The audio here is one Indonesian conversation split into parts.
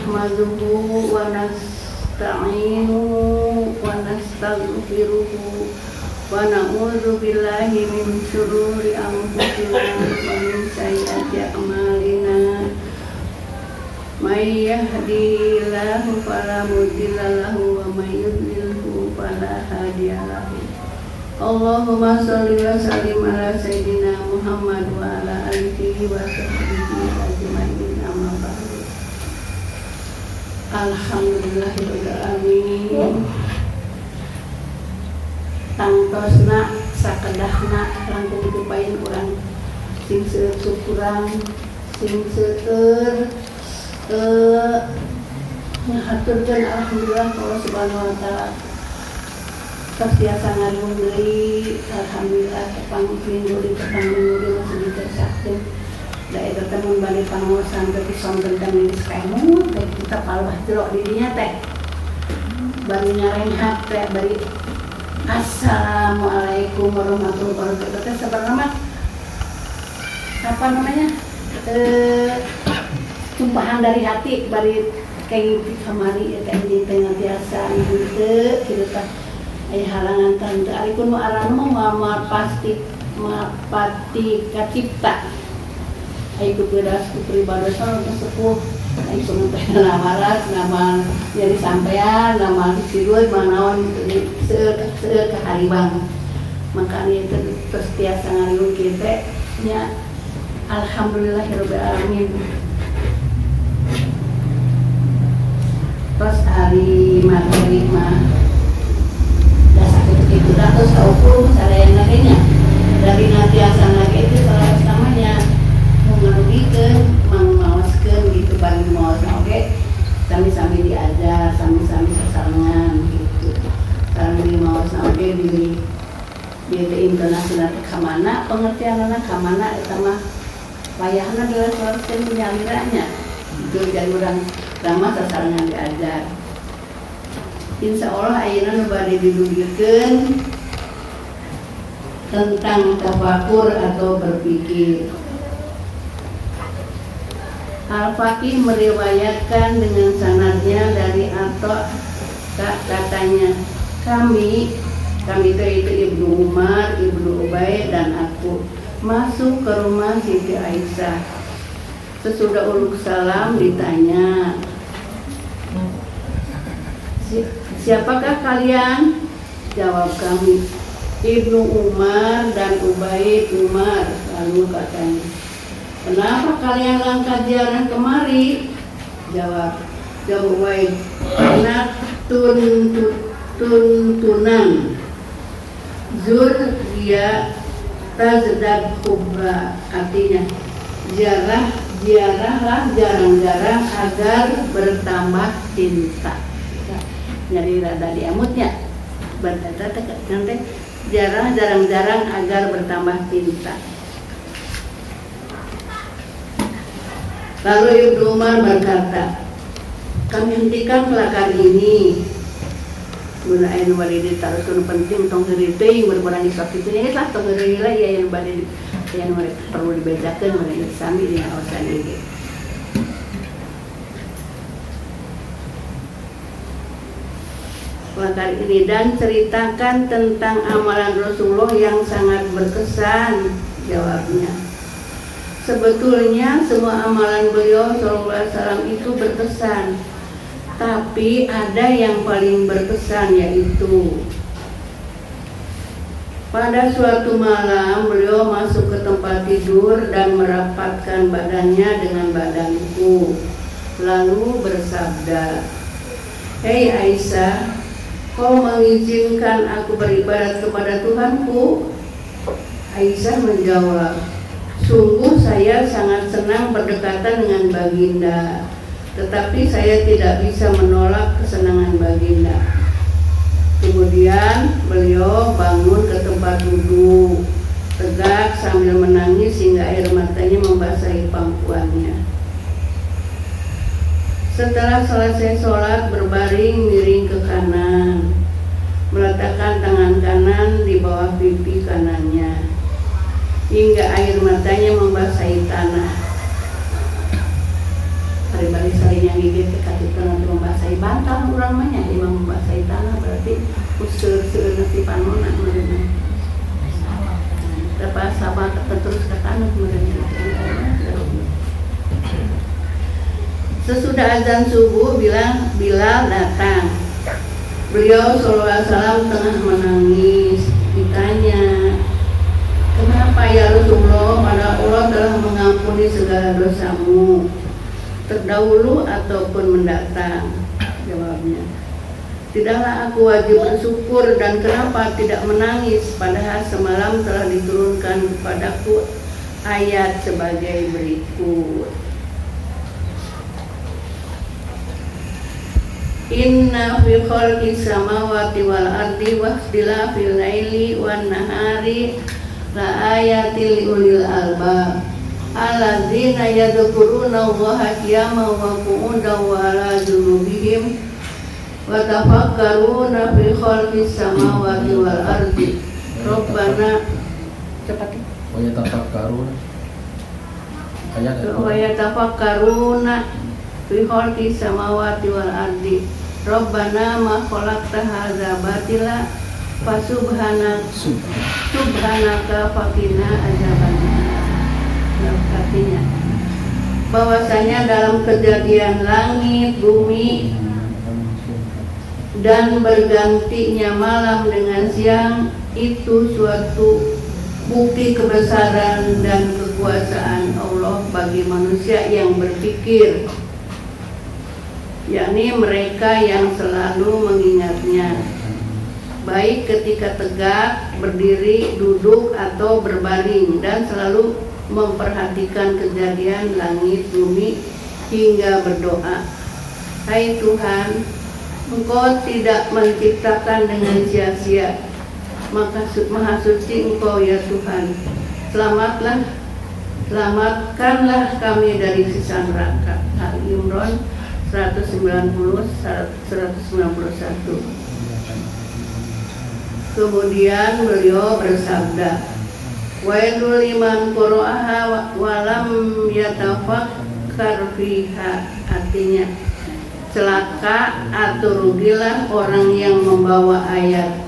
nahmaduhu wa nasta'inuhu wa nastaghfiruhu wa na'udzu billahi min syururi anfusina wa min sayyiati a'malina. May yahdihillahu fala mudilla lahu wa may yudlilhu fala hadiya lahu. Allahumma shalli wa sallim ala sayyidina Muhammad wa ala alihi wa sahbihi ajma'in, amma ba'du. Alhamdulillahirabbil alamin. Tangtosna sakedahna langkung dipain urang sing seueur syukuran sing seueur ngahaturkeun alhamdulillah Allah Subhanahu wa taala. Tiasa ngadung deui alhamdulillah tepang minggu masih ditersakkeun. Da eta teh mun bade pangaosan teh disongkeun geus kaemu teh kita palwah jero di dinya teh. Bari nyarenhat teh bari assalamualaikum warahmatullahi wabarakatuh. Teh sabarna apa namanya? Tumpahan dari hati bari kayak kamari eta di tengah biasa ieu teh kitu tah aya halangan tante aripun nu arana mah pasti mapati kacipta aya kupedas kupribadosa untuk sepuh aya sungut teh lamaras nama jadi sampean nama sidul manaon seueur ka haribang makanya terus tiasa ngariung kieu teh nya alhamdulillahirabbil alamin. Terus hari maghrib mah dasar itu terus kaukur sarayan nagenya dari natiasa nage itu salah namanya mengerugikeun mangmaoskeun gitu bari maos oge sami-sami diajar sami-sami sasarengan gitu sami maos oge di teh internasional ka mana pengertianna ka mana eta mah wayahna dilereskeun nyaliranya itu jadi urang sama sasarangan diajar. Insya Allah ayeuna nu bade didugikeun tentang tafakur atau berpikir. Al-Faqih meriwayatkan dengan sanadnya dari Atha katanya kami itu Ibnu Umar, Ibnu Ubay dan aku masuk ke rumah Siti Aisyah. Sesudah uluk salam ditanya, siapakah kalian? Jawab kami, Ibnu Umar dan Ubaid Umar. Lalu katanya, kenapa kalian langkah ziarah kemari? Jawab Ubaid, karena tuntunan zur dia tazdad hubba, artinya ziarahlah jarang-jarang agar bertambah cinta. Jadi rada diamutnya berkata nanti ziarah jarang-jarang agar bertambah cinta. Lalu Ibnu Umar berkata, kami hentikan kelakar ini. Guna aya nu bade ditaruhkeun penting tong heureuy teuing berbarang sakitu nya lah tong heureuy lah aya nu bade yang perlu dibedakan mengenai sami dengan alasan ini. Kelakar ini dan ceritakan tentang amalan Rasulullah yang sangat berkesan. Jawabnya, sebetulnya semua amalan beliau SAW itu berkesan, tapi ada yang paling berkesan yaitu pada suatu malam beliau masuk ke tempat tidur dan merapatkan badannya dengan badanku, lalu bersabda, hei Aisyah, kau mengizinkan aku beribadat kepada Tuhanku? Aisyah menjawab, sungguh saya sangat senang berdekatan dengan baginda, tetapi saya tidak bisa menolak kesenangan baginda. Kemudian beliau bangun ke tempat duduk tegak sambil menangis hingga air matanya membasahi pangkuannya. Setelah selesai sholat berbaring miring ke kanan, meletakkan tangan kanan di bawah pipi kanannya hingga air matanya membasahi tanah. Hari-hari saling yang gigit dekat Imron mah nya imam bahasa tanah berarti useur-seur nanti panona meureun. Lepas sama terus ke tanah meureun. Sesudah azan subuh Bilal datang. Beliau sallallahu alaihi wasallam tengah menangis. Ditanya, "Kenapa ya Rasulullah? Pada Allah telah mengampuni segala dosamu, terdahulu ataupun mendatang." Jawabnya, "Tidaklah aku wajib bersyukur dan kenapa tidak menangis padahal semalam telah diturunkan kepadaku ayat sebagai berikut. Inna fi khalqis samawati wal ardi wa ikhtilafil laili wan nahari la ayatil liulil albab alladzina yadhkuruna Allaha qiyaman wa qu'udan wa ala junubihim wa tafakkaruna fi khalqis samawati wal ardi Rabbana." Cepat. Wa yatafakkaruna. Ayat Wa yatafakkaruna fi khalqis samawati wal ardi Rabbana ma khalaqta hadza batila subhanaka faqina adzabannar. Artinya bahwasanya dalam kejadian langit, bumi dan bergantinya malam dengan siang itu suatu bukti kebesaran dan kekuasaan Allah bagi manusia yang berpikir, yakni mereka yang selalu mengingatnya, baik ketika tegak, berdiri, duduk, atau berbaring, dan selalu memperhatikan kejadian langit, bumi, hingga berdoa, "Hai Tuhan, Engkau tidak menciptakan dengan sia-sia, maka Maha Suci Engkau ya Tuhan. Selamatkanlah kami dari siksa neraka." Al-Imran 190-191. Kemudian beliau bersabda, "Wailul liman qara'aha wa lam yatafakkar fiha." Artinya, celaka atau rugilah orang yang membawa ayat,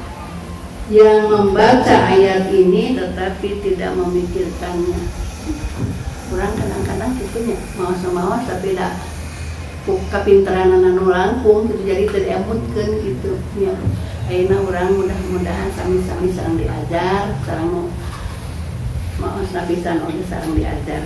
yang membaca ayat ini tetapi tidak memikirkannya. Kurang kadang-kadang gitunya, mawas tapi tidak kapinteran anu langkung gitu, jadi teremutkeun gitu ya. Ayeuna urang mudah-mudahan sami-sami sareng diajar, sareng maos napisan oge sareng diajar.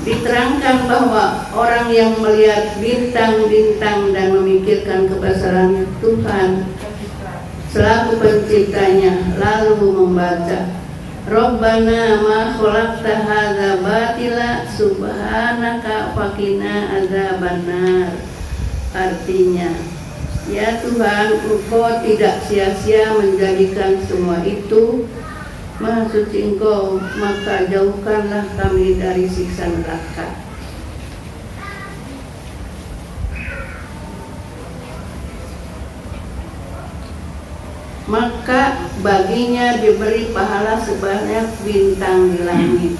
Diterangkan bahwa orang yang melihat bintang-bintang dan memikirkan kebesaran Tuhan selaku penciptanya lalu membaca, "Rabbana ma khalaqta hadza batila subhanaka faqina adzabannar." Artinya, ya Tuhan, Engkau tidak sia-sia menjadikan semua itu, Maha Suci Engkau, maka jauhkanlah kami dari siksa neraka. Maka baginya diberi pahala sebanyak bintang di langit.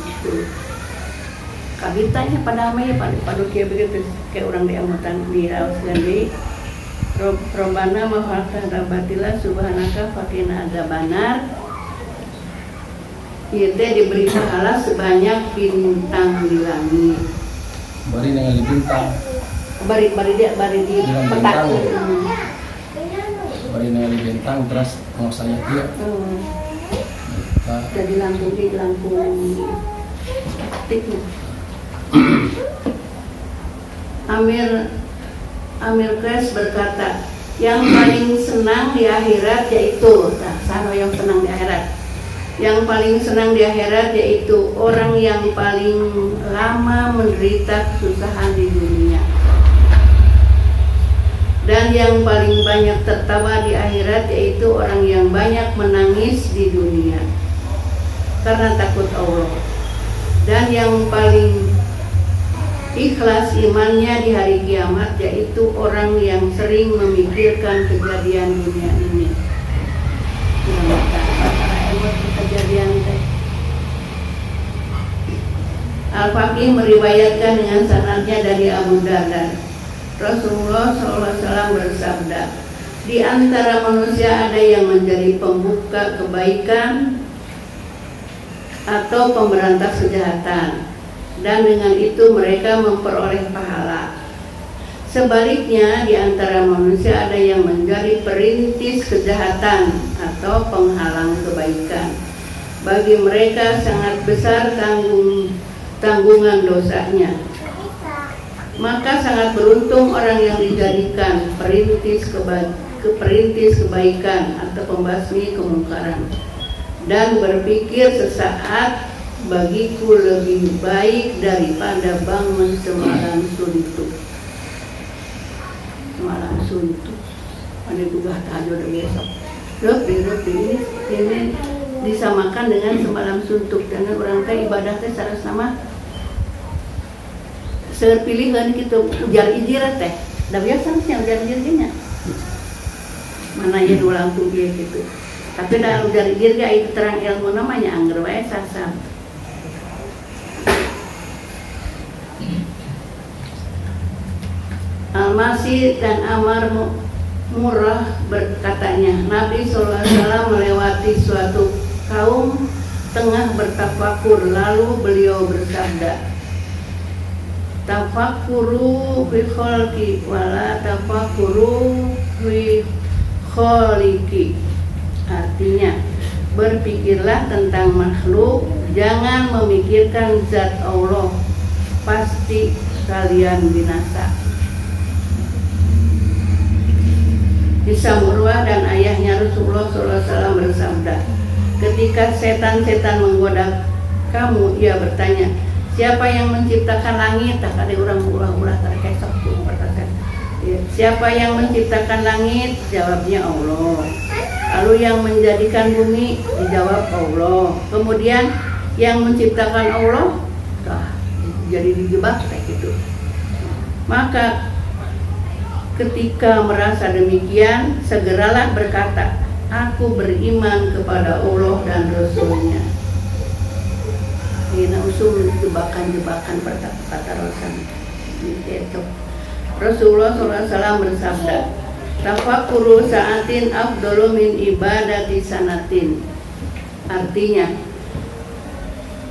Kabitanya pada amai pada kia begitu kayak orang di amutan di raus dan di Robbana ma khalaqta batila subhanaka faqina adzabannar. Ieu teh diberi pahala sebanyak bintang di langit. Bari ningali bintang. Bari di petak. Bari ningali bintang terus ngosanya dia. Jadi lampu aktifnya. Amir Qais berkata, yang paling senang di akhirat yaitu, yang senang di akhirat. Yang paling senang di akhirat yaitu orang yang paling lama menderita kesusahan di dunia. Dan yang paling banyak tertawa di akhirat yaitu orang yang banyak menangis di dunia karena takut Allah. Dan yang paling ikhlas imannya di hari kiamat yaitu orang yang sering memikirkan kejadian dunia ini. Kejadian teh Al-Faqih meriwayatkan dengan sanadnya dari Abu Darda. Rasulullah SAW bersabda, di antara manusia ada yang menjadi pembuka kebaikan atau pemberantas kejahatan, dan dengan itu mereka memperoleh pahala. Sebaliknya, di antara manusia ada yang menjadi perintis kejahatan atau penghalang kebaikan. Bagi mereka sangat besar tanggungan dosanya. Maka sangat beruntung orang yang dijadikan perintis kebaikan atau pembasmi kemungkaran, dan berpikir sesaat, bagiku lebih baik daripada bangun semalam suntuk. Semalam suntuk, ada juga tahajud besok. Lebih ini disamakan dengan semalam suntuk. Jangan orang teh ibadah teh secara sama sepilihan gitu ujar ijir teh. Da biasa sih ujar ijirnya. Mana ya dua langsung dia gitu. Tapi da ujar ijir ge itu terang ilmu namanya angger wae sasam. Al-Masih dan Amar Murrah berkatanya, Nabi SAW melewati suatu kaum tengah bertafakur, lalu beliau bersabda, tafakuru fi khalqi wala tafakuru fi khaliqi. Artinya, berpikirlah tentang makhluk, jangan memikirkan zat Allah, pasti kalian binasa. Hisam Urwah dan ayahnya Rasulullah SAW bersabda, ketika setan-setan menggoda kamu, ia bertanya, siapa yang menciptakan langit? Tak ada orang ulah-ulah terkesok tuh perkataan. Siapa yang menciptakan langit? Jawabnya Allah. Lalu yang menjadikan bumi? Dijawab Allah. Kemudian yang menciptakan Allah? Jadi dijebak kayak gitu. Maka ketika merasa demikian, segeralah berkata, aku beriman kepada Allah dan Rasul-Nya. Ini usul jebakan-jebakan kata Rasul. Rasulullah SAW bersabda, tafakuru sa'atin afdalu min ibadati sanatin. Artinya,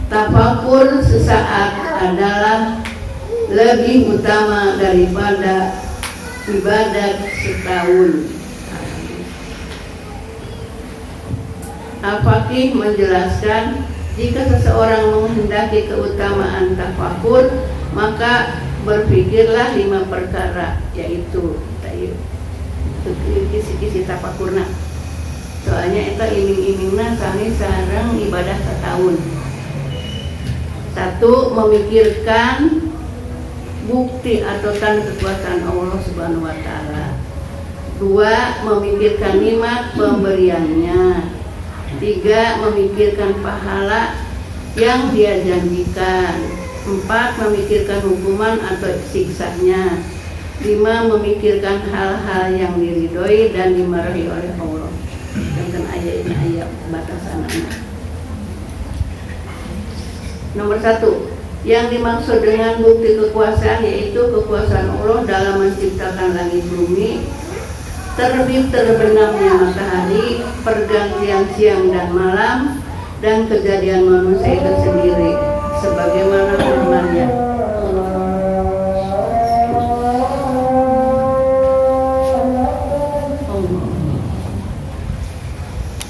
tafakur sesaat adalah lebih utama daripada ibadat setahun. Al-Faqih menjelaskan, jika seseorang menghendaki keutamaan tafakur, maka berpikirlah 5 perkara, yaitu kisi-kisi tafakurna. Soalnya itu iming-imingna kami sareng ibadah setahun. 1. Memikirkan bukti atau tanda kekuasaan Allah Subhanahu wa taala. 2. Memikirkan nikmat pemberiannya. 3. Memikirkan pahala yang dia janjikan. 4. Memikirkan hukuman atau siksanya. 5. Memikirkan hal-hal yang diridhoi dan dimarahi oleh Allah. Dengan ayat-ayat batasannya. Nomor 1. Yang dimaksud dengan bukti kekuasaan yaitu kekuasaan Allah dalam menciptakan langit bumi, terbit terbenamnya matahari, pergantian siang dan malam, dan kejadian manusia itu sendiri, sebagaimana firman-Nya.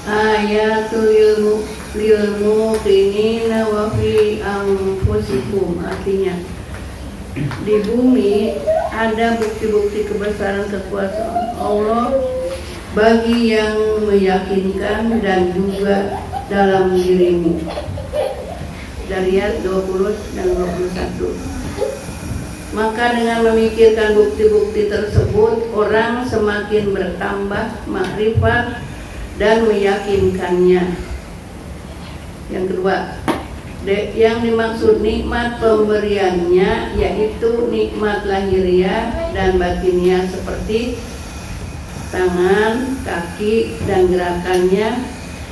Ayatul lil muqinina wa fi anfusikum. Artinya, di bumi ada bukti-bukti kebesaran kekuasaan Allah bagi yang meyakinkan dan juga dalam dirimu. Dari ayat 20 dan 21. Maka dengan memikirkan bukti-bukti tersebut, orang semakin bertambah makrifat dan meyakinkannya. Yang kedua, yang dimaksud nikmat pemberiannya yaitu nikmat lahiriah dan batiniah seperti tangan, kaki, dan gerakannya,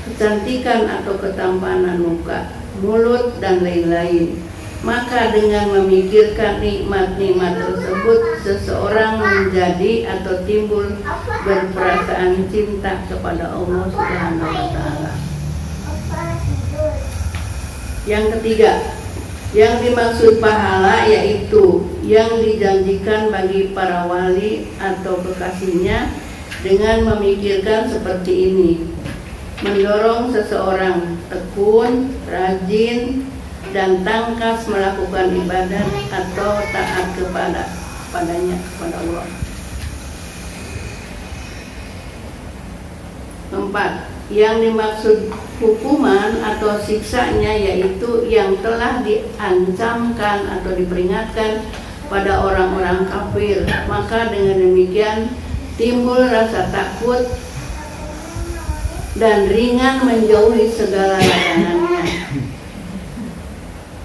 kecantikan atau ketampanan muka, mulut, dan lain-lain. Maka dengan memikirkan nikmat-nikmat tersebut, seseorang menjadi atau timbul berperasaan cinta kepada Allah Subhanahu wa Ta'ala. Yang ketiga, yang dimaksud pahala yaitu yang dijanjikan bagi para wali atau kekasihnya dengan memikirkan seperti ini: mendorong seseorang tekun, rajin, dan tangkas melakukan ibadat atau taat kepada Allah. 4. Yang dimaksud hukuman atau siksanya yaitu yang telah diancamkan atau diperingatkan pada orang-orang kafir. Maka dengan demikian timbul rasa takut dan ringan menjauhi segala larangannya.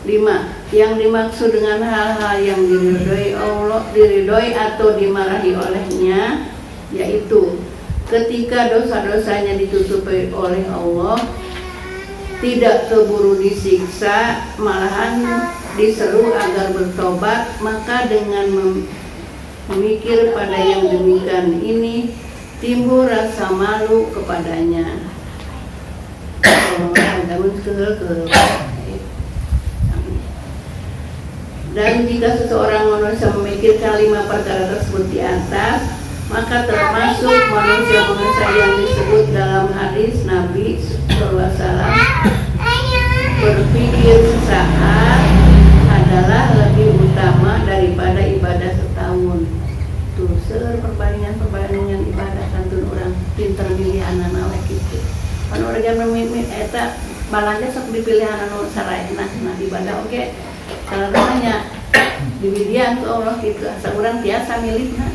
5. Yang dimaksud dengan hal-hal yang diridhoi atau dimarahi olehnya yaitu ketika dosa-dosanya ditutupi oleh Allah, tidak keburu disiksa, malahan diseru agar bertobat. Maka dengan memikir pada yang demikian ini timbul rasa malu kepadanya. Dan jika seseorang manusia memikirkan 5 perkara tersebut di atas, maka termasuk manusia-manusia yang disebut dalam hadis Nabi SAW, berpikir sesaat adalah lebih utama daripada ibadah setahun. Tuh, perbandingan ibadah kantun orang pinter milih anak-anak gitu. Kan orang yang memilih eta balanja sok dipilih anak sarayana nah ibadah oke. Kalau namanya dibidian ke Allah gitu, asal orang biasa miliknya.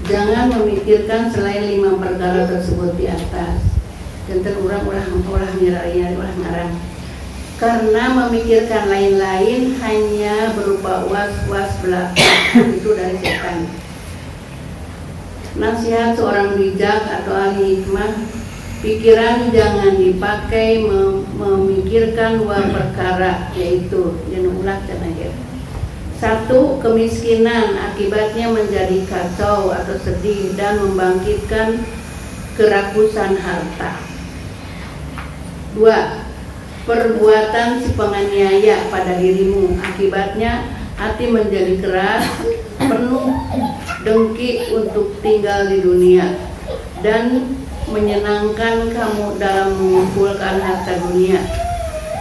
Jangan memikirkan selain 5 perkara tersebut di atas. Jantan orang ngarang. Karena memikirkan lain-lain hanya berupa was-was belaka itu dari setan. Nasihat seorang bijak atau ahli hikmah, pikiran jangan dipakai memikirkan 2 perkara, yaitu jenuh dan akhir. 1. Kemiskinan akibatnya menjadi kacau atau sedih dan membangkitkan kerakusan harta. 2. Perbuatan si penganiaya pada dirimu akibatnya hati menjadi keras, penuh dengki untuk tinggal di dunia dan menyenangkan kamu dalam mengumpulkan harta dunia.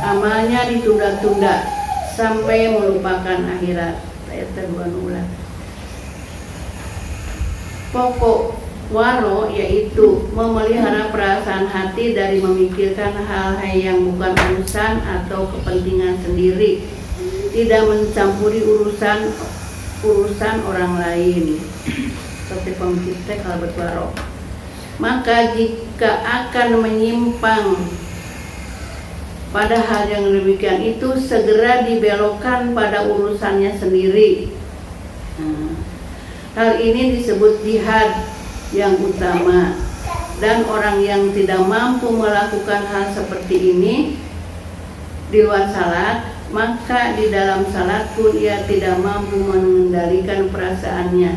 Amalnya ditunda-tunda sampai melupakan akhirat. Ayat 2. Pokok waro yaitu memelihara perasaan hati dari memikirkan hal-hal yang bukan urusan atau kepentingan sendiri, tidak mencampuri urusan orang lain. Seperti pencipta kalau berwaro. Maka jika akan menyimpang pada hal yang demikian itu, segera dibelokkan pada urusannya sendiri. Hal ini disebut jihad yang utama. Dan orang yang tidak mampu melakukan hal seperti ini di luar salat, maka di dalam salat pun ia tidak mampu mengendalikan perasaannya.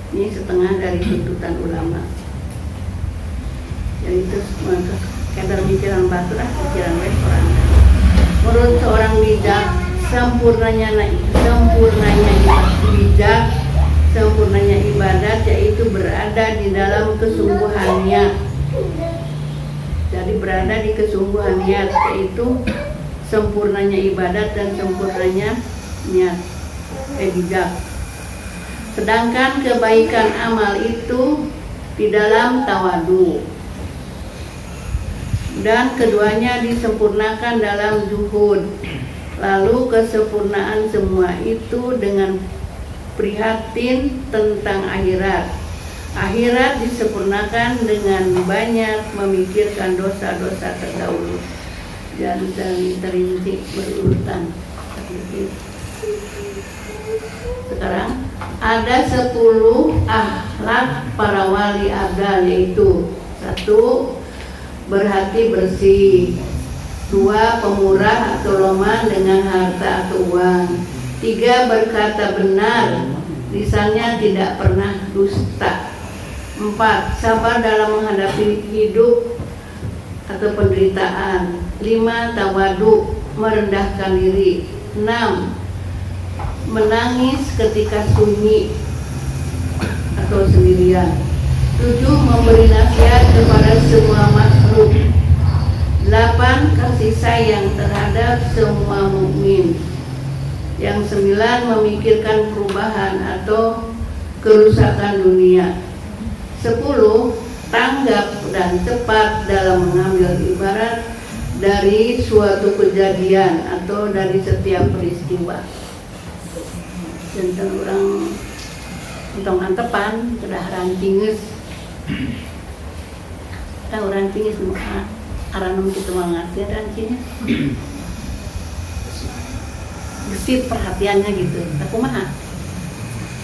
Ini setengah dari tuntutan ulama. Yaitu kadar pikiran batu lah, pikiran orang. Menurut seorang bijak, sempurnanya ibadat yaitu berada di dalam kesungguhannya. Jadi berada di kesungguhan niat, yaitu sempurnanya ibadat dan sempurnanya niat. Bijak. Sedangkan kebaikan amal itu di dalam tawadu, dan keduanya disempurnakan dalam zuhud. Lalu kesempurnaan semua itu dengan prihatin tentang akhirat. Akhirat disempurnakan dengan banyak memikirkan dosa-dosa terdahulu dan terinci berurutan. Sekarang ada 10 akhlak para wali abdal, yaitu 1. Berhati bersih. 2. Pemurah atau loman dengan harta atau uang. 3. Berkata benar, lisannya tidak pernah dusta. 4. Sabar dalam menghadapi hidup atau penderitaan. 5. Tawadu, merendahkan diri. 6. Menangis ketika sunyi atau sendirian. 7. Memberi nasihat kepada semua makhluk. 8. Kasih sayang terhadap semua mukmin. Yang 9. Memikirkan perubahan atau kerusakan dunia. 10. Tanggap dan cepat dalam mengambil ibarat dari suatu kejadian atau dari setiap peristiwa. Tentang orang tentang antepan kedah rantinges. Tahu rantinges mah aranum kitu mangartieun rantingnya. Gesit perhatiannya gitu. Aku mah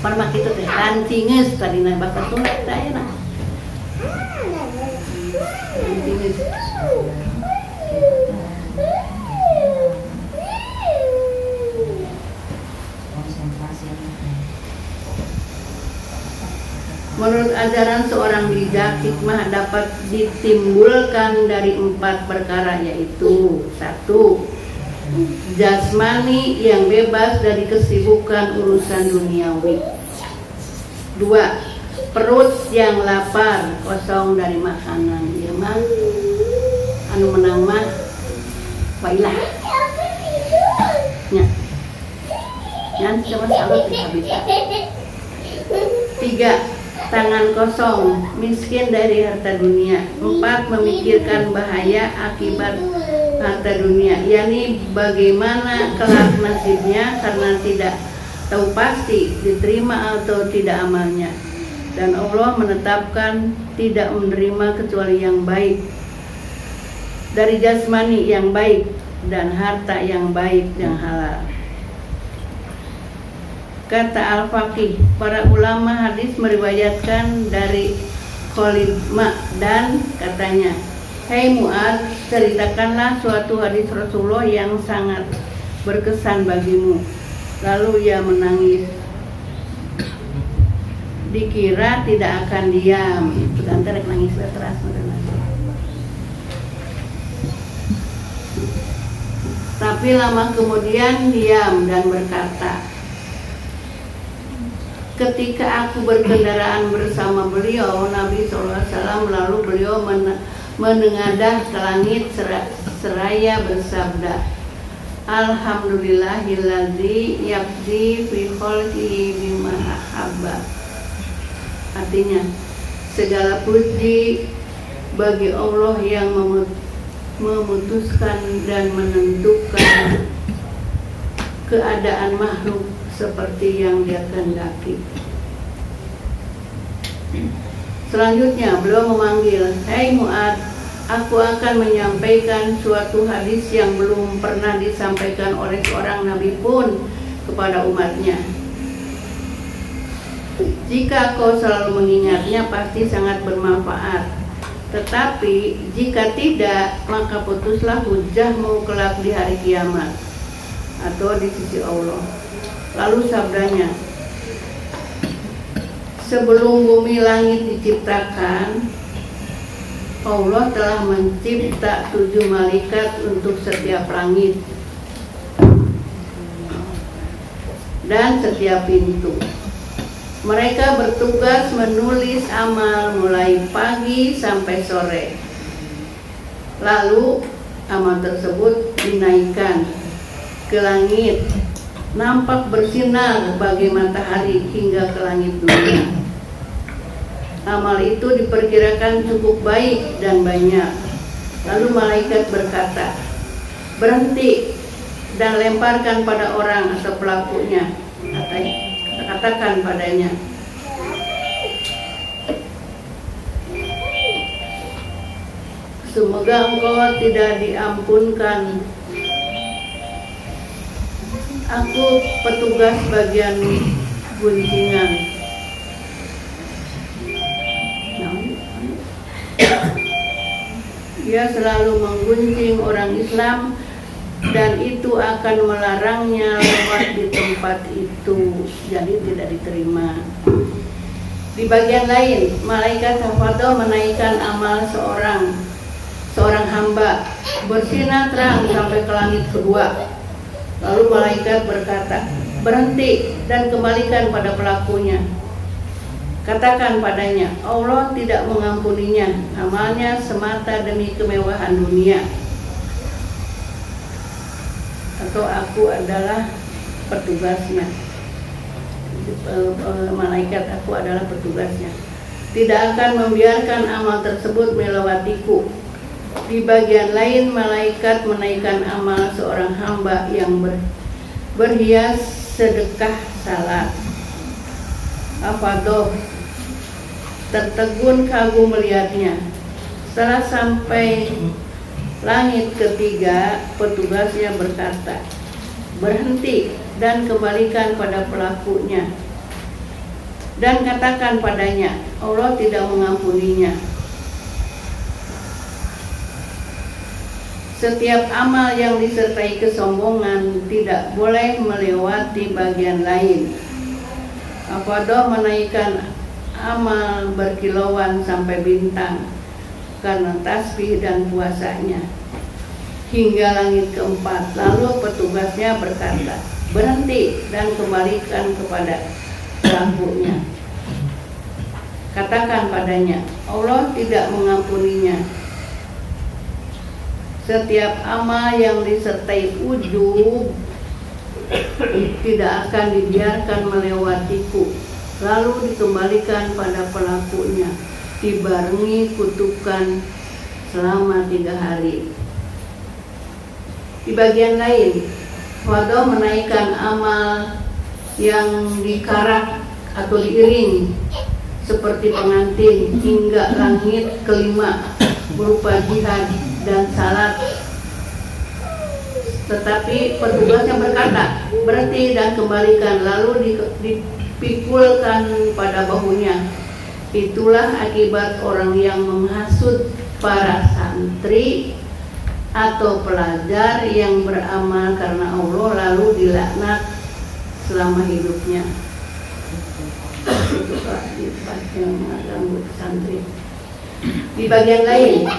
parma kitu teh rantinges tadina bakat tuh teh enak. Rantinges. Menurut ajaran seorang bijak, hikmah dapat ditimbulkan dari 4 perkara, yaitu 1. Jasmani yang bebas dari kesibukan urusan duniawi. 2. Perut yang lapar, kosong dari makanan. Ieu mah anu menang mah bailah. Nya. Nyan cuma salut bisa. 3. Tangan kosong, miskin dari harta dunia. 4. Memikirkan bahaya akibat harta dunia, yakni bagaimana kelak nasibnya karena tidak tahu pasti diterima atau tidak amalnya. Dan Allah menetapkan tidak menerima kecuali yang baik dari jasmani yang baik dan harta yang baik yang halal. Kata Al-Faqih, para ulama hadis meriwayatkan dari Khalid dan katanya, "Hai Mu'ad, ceritakanlah suatu hadis Rasulullah yang sangat berkesan bagimu." Lalu ia menangis. Dikira tidak akan diam, itu antara nangis keras. Tapi lama kemudian diam dan berkata, "Ketika aku berkendaraan bersama beliau, Nabi SAW, lalu beliau menengadah ke langit seraya bersabda, Alhamdulillahilladzi yaqdi fi khalqihi bima ahabba." Artinya, segala puji bagi Allah yang memutuskan dan menentukan keadaan makhluk seperti yang dia kehendaki. Selanjutnya beliau memanggil, "Hai Mu'ad, aku akan menyampaikan suatu hadis yang belum pernah disampaikan oleh seorang nabi pun kepada umatnya. Jika kau selalu mengingatnya pasti sangat bermanfaat. Tetapi jika tidak, maka putuslah hujahmu kelak di hari kiamat atau di sisi Allah." Lalu sabdanya, "Sebelum bumi langit diciptakan, Allah telah mencipta 7 malaikat untuk setiap langit dan setiap pintu. Mereka bertugas menulis amal mulai pagi sampai sore. Lalu amal tersebut dinaikkan ke langit, nampak bersinar bagai matahari hingga ke langit dunia. Amal itu diperkirakan cukup baik dan banyak. Lalu malaikat berkata, berhenti dan lemparkan pada orang atau pelakunya. Katakan padanya, semoga engkau tidak diampunkan. Aku petugas bagian guncingan. Dia selalu menggunjing orang Islam dan itu akan melarangnya lewat di tempat itu, jadi tidak diterima. Di bagian lain, malaikat Hafadah menaikkan amal seorang hamba bersinar terang sampai ke langit kedua. Lalu malaikat berkata, berhenti dan kembalikan pada pelakunya. Katakan padanya, Allah tidak mengampuninya, amalnya semata demi kemewahan dunia. Atau aku adalah petugasnya. Malaikat, aku adalah petugasnya. Tidak akan membiarkan amal tersebut melewatiku. Di bagian lain, malaikat menaikkan amal seorang hamba yang berhias sedekah salat. Hafadah tertegun kagum melihatnya. Setelah sampai langit ketiga, petugasnya berkata, berhenti dan kembalikan pada pelakunya. Dan katakan padanya, Allah tidak mengampuninya. Setiap amal yang disertai kesombongan tidak boleh melewati bagian lain. Hafadah menaikkan amal berkilauan sampai bintang karena tasbih dan puasanya hingga langit keempat. Lalu petugasnya berkata, berhenti dan kembalikan kepada pelakunya. Katakan padanya, Allah tidak mengampuninya. Setiap amal yang disertai ujub tidak akan dibiarkan melewatiku, lalu dikembalikan pada pelakunya, dibarengi kutukan selama 3 hari. Di bagian lain, Hafadah menaikkan amal yang dikarak atau diiring seperti pengantin hingga langit kelima berupa jihad dan salat. Tetapi petugasnya berkata, berhenti dan kembalikan, lalu dipikulkan pada bahunya. Itulah akibat orang yang menghasut para santri atau pelajar yang beramal karena Allah lalu dilaknat selama hidupnya. Itu yang mengganggu santri. Di bagian lain,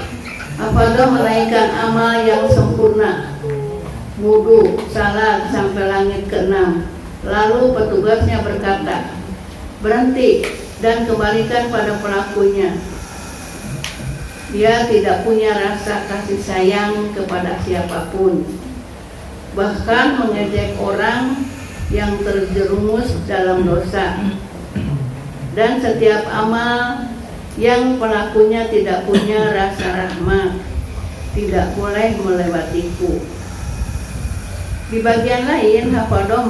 Hafadah menaikkan amal yang sempurna, wudu, salat sampai langit ke-6. Lalu petugasnya berkata, berhenti dan kembalikan pada pelakunya. Dia tidak punya rasa kasih sayang kepada siapapun, bahkan mengejek orang yang terjerumus dalam dosa. Dan setiap amal yang pelakunya tidak punya rasa rahmat tidak boleh melewatiku. Di bagian lain, Hafadah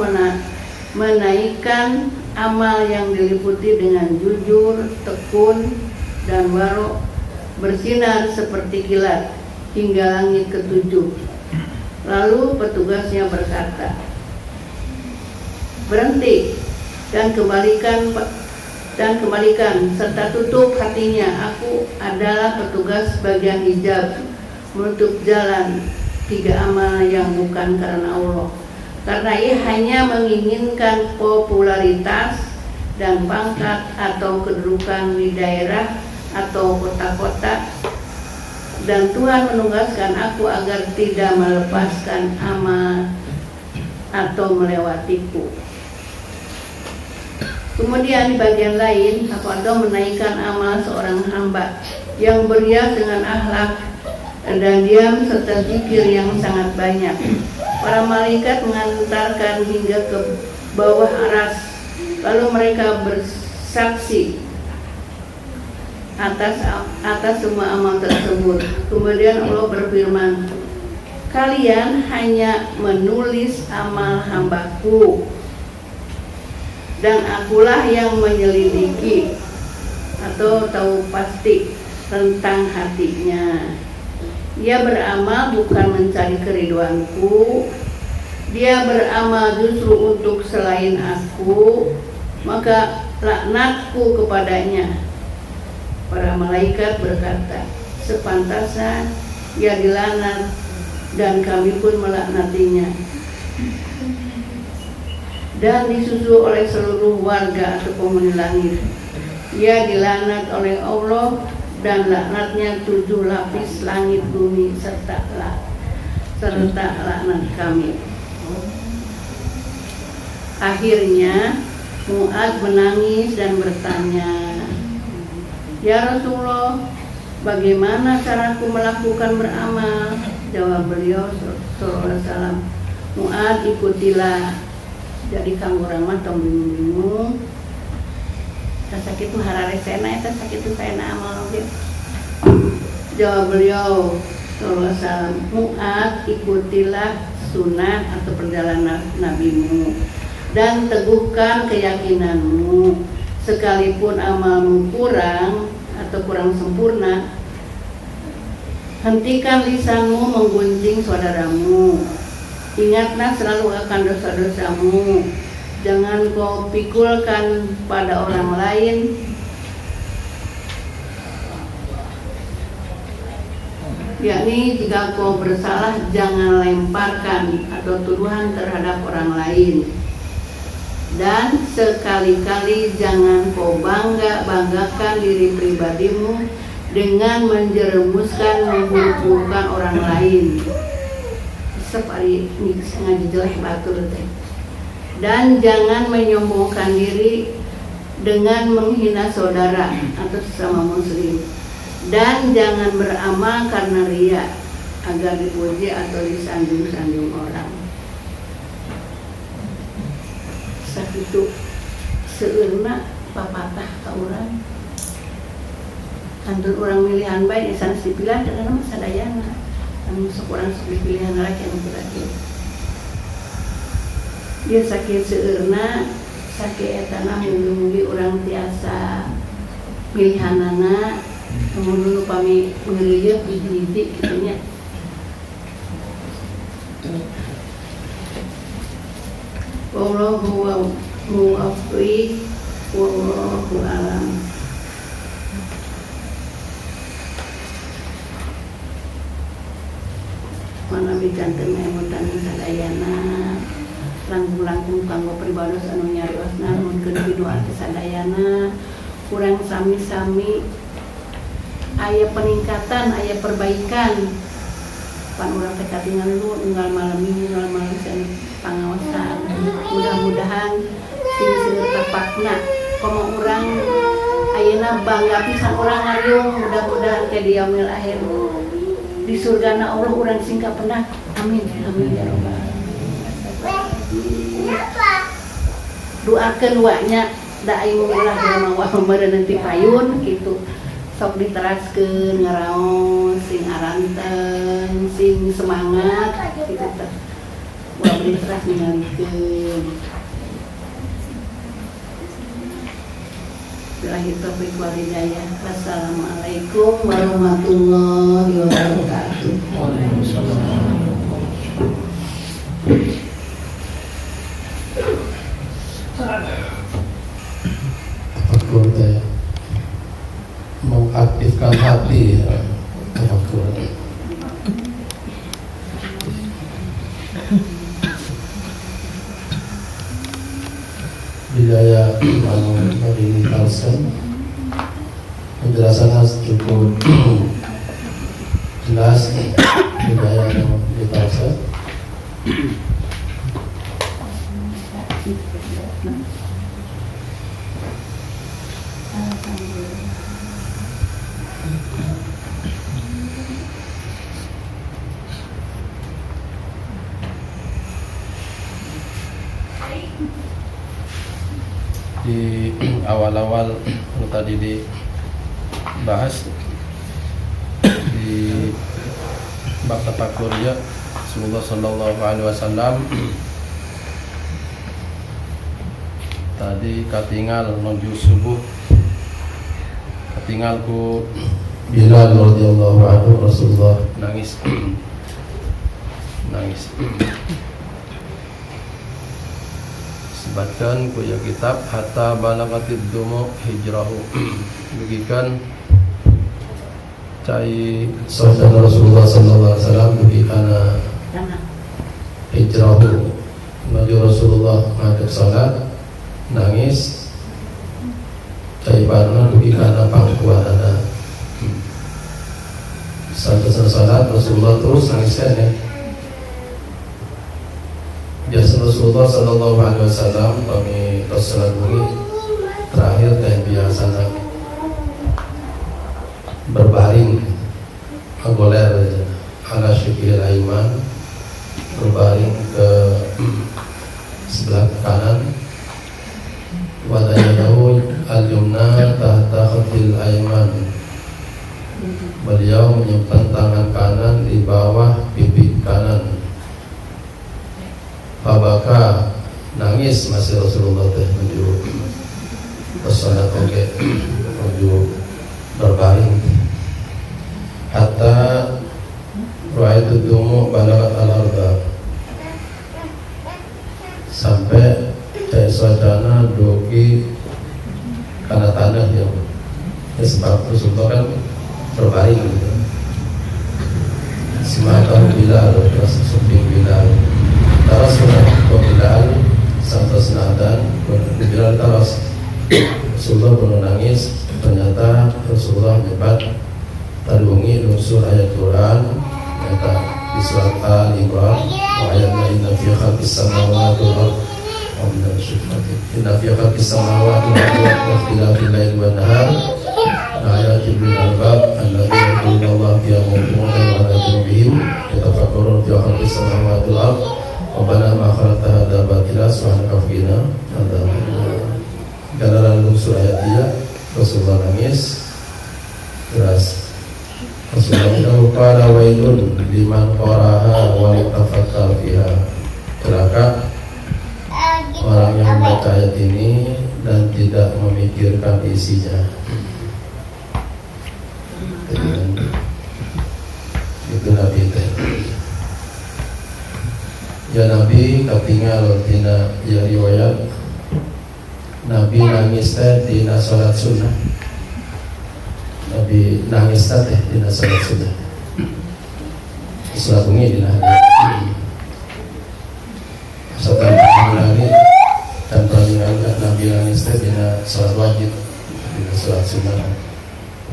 menaikkan amal yang diliputi dengan jujur, tekun, dan waro, bersinar seperti kilat hingga langit ke-7. Lalu petugasnya berkata, berhenti dan kembalikan serta tutup hatinya. Aku adalah petugas bagian hijab, menutup jalan 3 amal yang bukan karena Allah, karena ia hanya menginginkan popularitas dan pangkat atau kedudukan di daerah atau kota-kota. Dan Tuhan menugaskan aku agar tidak melepaskan amal atau melewatiku. Kemudian di bagian lain, Hafadah menaikkan amal seorang hamba yang berhias dengan akhlak dan diam serta zikir yang sangat banyak. Para malaikat mengantarkan hingga ke bawah aras, lalu mereka bersaksi, atas semua amal tersebut. Kemudian Allah berfirman, kalian hanya menulis amal hambaku, dan akulah yang menyelidiki atau tahu pasti tentang hatinya. Ia beramal bukan mencari keriduanku, dia beramal justru untuk selain aku, maka laknatku kepadanya. Para malaikat berkata, sepantasnya ia dilaknat, dan kami pun melaknatinya. Dan disusul oleh seluruh warga atau penghuni langit. Ia dilaknat oleh Allah, dan laknatnya 7 lapis langit bumi serta laknat kami. Akhirnya Mu'adz menangis dan bertanya, ya Rasulullah, bagaimana caraku melakukan beramal? Jawab beliau sallallahu alaihi wasallam, Mu'adz, ikutilah. Jadi kang urang mah tong bingung-bingung. Tas sakitu harare sena eta sakitu saena amal oge. Jawab beliau sallallahu alaihi wasallam, Mu'adz, ikutilah sunnah atau perjalanan nabimu dan teguhkan keyakinanmu. Sekalipun amalmu kurang atau kurang sempurna, hentikan lisanmu menggunjing saudaramu. Ingatlah selalu akan dosa-dosamu. Jangan kau pikulkan pada orang lain. Yakni jika kau bersalah, jangan lemparkan atau tuduhan terhadap orang lain. Dan sekali-kali jangan kau banggakan diri pribadimu dengan menjerumuskan, menghukumkan orang lain. Separi ngaji jelek batur teh. Dan jangan menyombongkan diri dengan menghina saudara atau sesama muslim. Dan jangan beramal karena riya, agar dipuji atau disanjung-sanjung orang. Sakitu seueurna papatah ka urang. Kantun urang milihan bae esan sipilan karena mah sadayana. Anu sok urang sok dipilihan laki anu terakhir. Dia sakit seueurna, sakit eta na mugi-mugi urang tiasa pilihanana, mun upami ngeureuyeuh hiji-hiji kitu nya. Wallahu muwaffiq, wallahu a'lam. Mana bicanten emutan sadayana langkung-langkung kanggo pribados anu nyariosna mun keun doa sadayana kurang sami-sami aya peningkatan, aya perbaikan. Pan urang teh katingal lu unggal malam sieun pangaosan. Mudah-mudahan sing seueur tapakna komo urang ayeuna bangga pisan urang ngariung, mudah-mudahan ke di yaumil akhir di surgana Allah urang sing pernah. Amin amin ya rabbal alamin. Doakeun wanya da aing ulah mawah meureun nanti payun kitu. Sok diteraskeun ngaraos sing aranten, sing semangat kitu teh. Ulah diteras ningalikeun. Billahi taufiq wal hidayah. Wassalamualaikum warahmatullahi wabarakatuh. Waalaikumsalam. Tafakkur teh mengaktifkan hati ya. Tafakkur. Bidaya dari Kalsen penjelasannya cukup jelas. Bidaya dari Kalsen di awal-awal tadi bahas di bab tafakkur ya Rasulullah sallallahu alaihi wasallam tadi katinggal menuju subuh, katinggal ku Bilal radhiyallahu anhu Rasulullah nangis sebutkan ku ya kitab hatta balaghatid dumu hijrahu begikan cai sahabat Rasulullah sallallahu alaihi wasallam bukikana hijrahu menuju Rasulullah menghadap salat nangis cai barna bukikana pangkuanana sampai salat Rasulullah terus nangis ya. Biasa Rasulullah sallallahu alaihi wasallam kami salat bunyi terakhir dan biasa berbaring agoler ala syikil aiman, berbaring ke sebelah kanan, wadayadahu al-yumna tahta khadil aiman. Beliau menyimpan tangan kanan di bawah pipi kanan. Babaka nangis masih Rasulullah teh menuju salat oke menuju berbaring hatta ra'aitu dumu balagat al-arda sampai cai suasana dogi karena tanah yang sebab Rasulullah kan berbaring gitu. Semacam Bilal terus sumping Bilal taras Bilal sampai senadan Bilal taras Rasulullah pun nangis. Ternyata Rasulullah menyebut tadungi unsur ayat Quran kata di surat Al-Imran ayatnya inna fi khalqis samawati wal ardi inna fi khalqis samawati wal ardi wa ikhtilafil laili wan nahar ayatul lil albab alladzina yad'una Allah qiyaman wa ala junubihim yatafakkaruna fi khalqis samawati wal ardi Rabbana ma khalaqta hadza batila subhanaka faqina adzabannar. Dalam unsur ayat dia Rasulullah nangis keras. Rasulullah bilang qala wailun liman qaraha wa tafakkar fiha. Celaka orang yang membaca ayat ini dan tidak memikirkan isinya. Itu Nabi teh. Ya Nabi katinggal tina ya riwayat Nabi nangis teh dina salat sunnah. Nabi nangis teh dina salat sunnah. Salat bunyi dina hari. Setelah lagi dan paling Nabi nangis teh dina salat wajib, dina salat sunnah.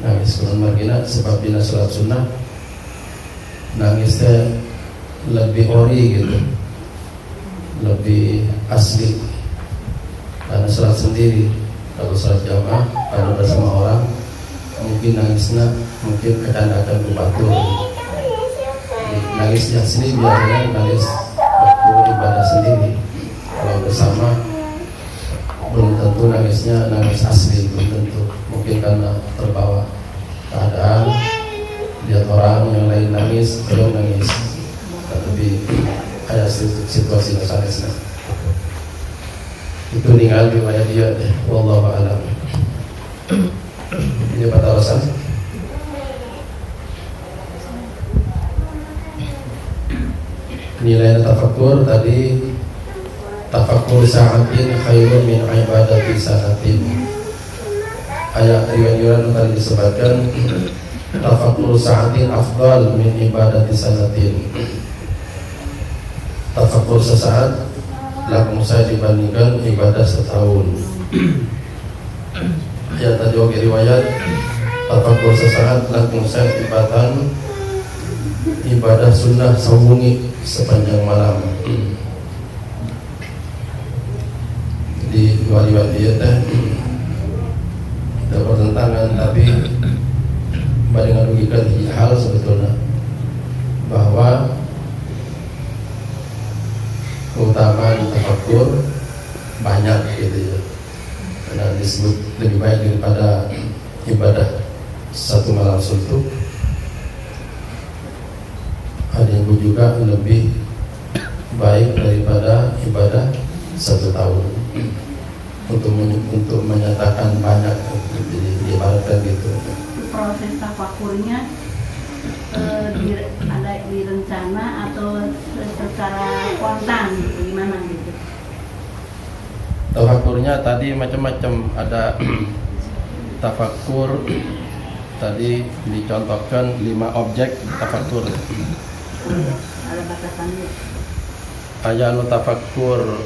Nangis kurang margina sebab dina salat sunnah nangis teh lebih ori gitu, lebih asli. Karena salat sendiri, kalau salat jamaah kalau bersama orang mungkin nangisnya mungkin kecandakan berbatur. Nangisnya sendiri biasanya nangis waktu ibadah sendiri. Kalau bersama belum tentu nangisnya nangis asli, belum tentu. Mungkin karena terbawa keadaan, lihat orang yang lain nangis, belum nangis. Tapi ada situasi nangisnya. Itu tinggal riwayat dia wallahu a'lam. Ini kata Rasul. Nilai tafakkur tadi, tafakkur sa'atin khairun min ibadati sanatin. Ayat riwayat tadi disebutkan tafakkur sa'atin afdal min ibadati sanatin. Tafakkur sesaat langsung saya dibandingkan ibadah setahun. Ya tadi oke riwayat tafakkur sesaat langsung saya ibadah sunnah sambungi sepanjang malam. Di dua riwayat dia teh ada pertentangan, tapi paling merugikan hal sebetulnya bahwa keutamaan tafakkur banyak gitu ya, karena disebut lebih baik daripada ibadah satu malam suntuk, ada yang juga lebih baik daripada ibadah 1 tahun untuk menyatakan banyak, jadi diibaratkan gitu. Proses tafakurnya ada direncana atau secara spontan gimana gitu? Tafakurnya tadi macam-macam, ada tafakur tadi dicontohkan 5 objek tafakur. Ada batasannya. Aya anu tafakur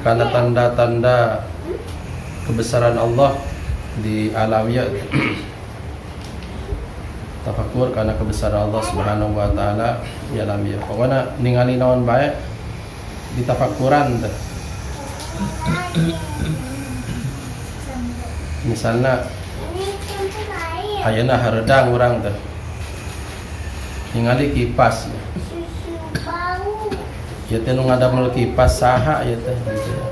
karena tanda-tanda kebesaran Allah di alawiyah. Tafakur karena kebesaran Allah Subhanahu wa taala di alawiyah. Pokoknya ningali naon bae di tafakuran teh. Misalnya ayeuna hareudang urang teh ningali kipas ya teh nu ngadamel kipas saha ya teh gitu ya.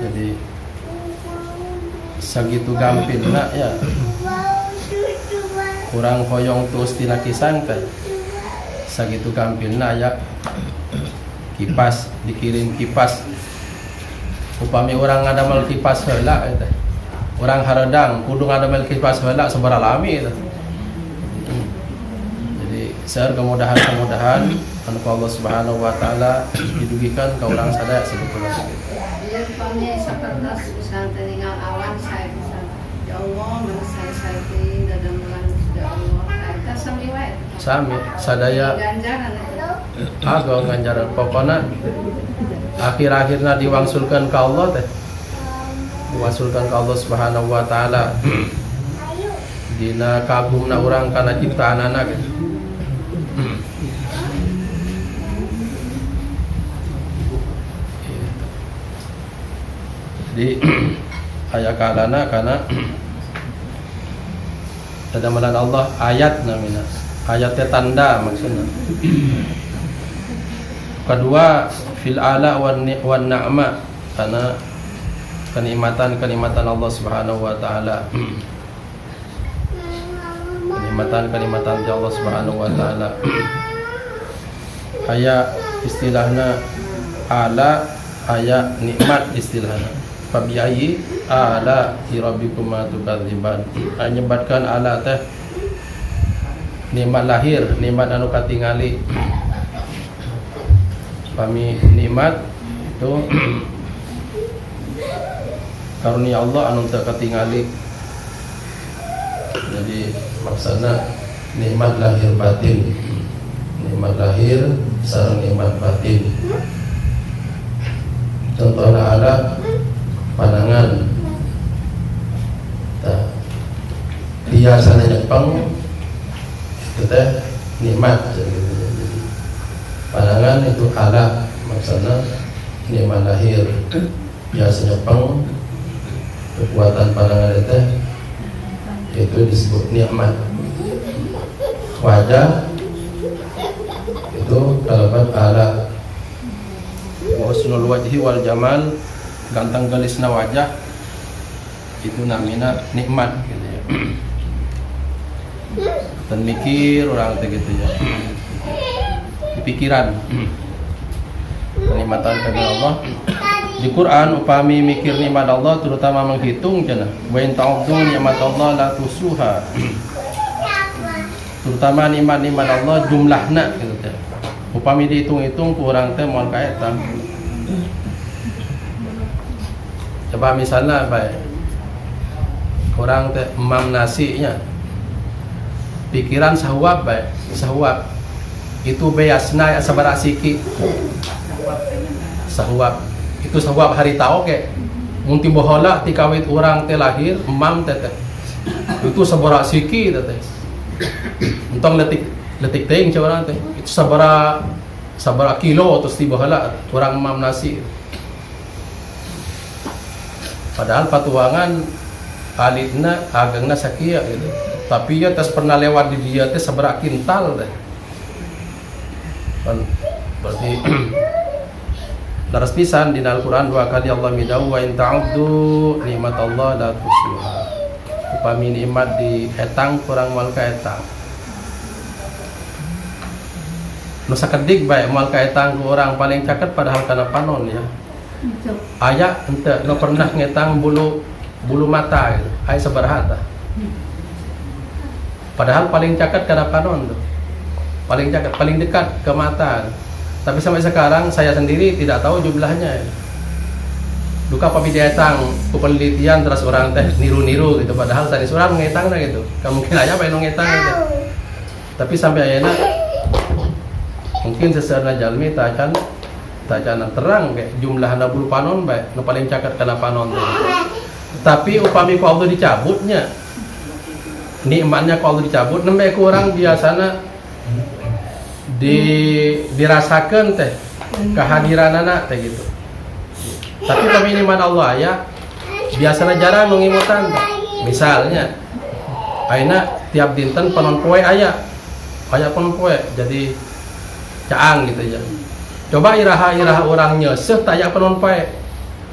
Jadi sagitu gampilna ya kurang hoyong tuos tina kisang teh sagitu gampilna ya kipas, dikirim kipas. Upami orang ngadamel kipas heula eta. Urang hareudang kudu ngadamel kipas heula sabaraha lami eta. Jadi seueur kemudahan-kemudahan anu Allah Subhanahu wa taala didugikan ka urang sadaya sebetulnya. Iya, upami sapertos misalnya tinggal awan saya bisa. Ya Allah, mana saya teh dadamelan ya Allah. Eta sami wae. Sami sadaya Ganjaran eta. agak ganjaran pokona akhir-akhirna diwangsulkan ke Allah teh, diwangsulkan ke Allah Subhanahu wa taala dina kagumna urang kana ciptaanana gitu. Jadi aya kalana kana tadamalan Allah ayat namina, ayat teh tanda maksudna. Kedua fil ala wan na'ma, karena kenikmatan Allah Subhanahu wa taala. Kenikmatan Allah Subhanahu wa taala. Aya istilahna ala, aya nikmat istilahna. Fabi'ayyi ala rabbikum tukadziban. Nyebatkan ala teh nikmat lahir, nikmat anu katingali. Kami nikmat itu karunia Allah anu teu katingali. Jadi maksudna nikmat lahir batin, nikmat lahir sareng nikmat batin. Contohna ada pandangan biasanya Jepang itu teh nikmat gitu. Pandangan itu ala, maksudnya nikmat lahir. Biasanya Jepang kekuatan pandangan itu disebut nikmat. Wajah itu kalaban ala, husnul wajhi wal jamal, ganteng gelisna wajah itu namina nikmat gitu ya. Dan mikir orang teh gitu ya, di pikiran kenikmatan karena Allah. Di Quran upami mikir nikmat Allah terutama menghitung cenah. Wa in ta'uddu nikmat Allah la tusuha. Terutama nikmat-nikmat Allah jumlahna gitu teh. Upami dihitung-hitung ku urang teh moal kaeta. Coba misalnya bae orang teh emam nasinya. Pikiran sahuap bae, sahuap. Itu beasna sabaraha siki. Sahuap itu sahuap harita oke. Mun ti bohola ti kawit urang teh lahir emam teh itu sabaraha siki teh. Entong letik teuing ca urang teh. Itu sabaraha kilo terus ti bohola urang emam nasi. Padahal patuangan alitna agangna sakieu gitu. Tapi ya tes pernah lewat di dia teh sabaraha kintal teh. Berarti laras pisan di Al-Quran 2 kali Allah midawu wa in ta'uddu nikmat Allah la tusuha. upami nikmat di etang kurang mal ka etang. Nu sakedik bae mal ka etang ku orang paling caket padahal kana panon ya. Itu. Aya ente nu pernah ngetang bulu mata gitu. Ai sabaraha tah. Padahal paling caket kana panon tuh. Paling caket, paling dekat ke mata. Tapi sampai sekarang saya sendiri tidak tahu jumlahnya. Duka papi dietang ku penelitian terus orang teh niru-niru gitu, padahal tadi orang ngetangna gitu. Mungkin aya bae nu ngetang gitu. Tapi sampai ayeuna mungkin seserna jalmi tacan terang kayak jumlahna bulu panon bae nu paling caket kana panon teh. Tapi upami ku Allah dicabutnya nikmatnya ku Allah dicabut nembe ku urang biasana dirasakan teh kehadiranana teh gitu. Tapi kami nikmat Allah ya biasanya jarang mengimutan. Misalnya ayeuna tiap dinten panon poe aya panon poe jadi caang gitu ya. Coba iraha orang nyeseuh taya panon poe.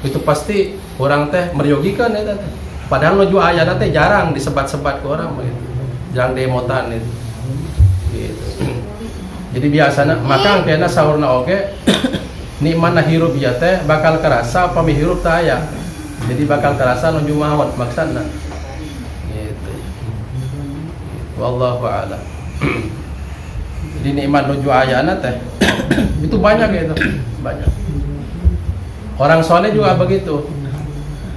Itu pasti orang teh meryogikan eta teh. Padahal nuju ayana teh jarang disebat-sebat ke orang begitu. Jarang demotan itu. Gitu. Jadi biasanya maka angkena saurna oge nikmatna hirup ieu teh bakal kerasa pami hirup teh aya. Jadi bakal kerasa nuju maot maksudna. Gitu. Wallahu a'lam. Jadi nikmat nuju ayana teh itu banyak gitu, banyak. Orang soleh juga begitu.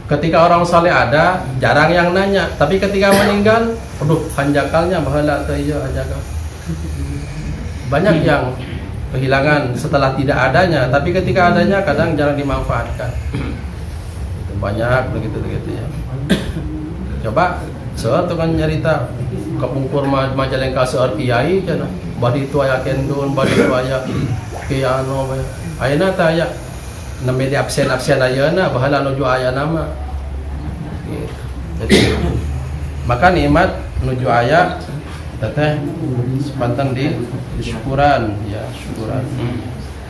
Ketika orang soleh ada, jarang yang nanya. Tapi ketika meninggal, aduh, hanjakalnya baheula teh ieu hanjakal. Banyak yang kehilangan setelah tidak adanya, tapi ketika adanya kadang jarang dimanfaatkan. Itu banyak begitu ya. Coba seueur tuh kan nyarita kapungkur Majalengka seueur kiai cenah. Badi itu aya kendun, badi itu aya kiai anu bae. Ayeuna teh aya nembe di absen-absen ayeuna baheula nuju aya nama. Gitu. Jadi maka nikmat nuju aya teteh sepantan di syukuran ya syukuran.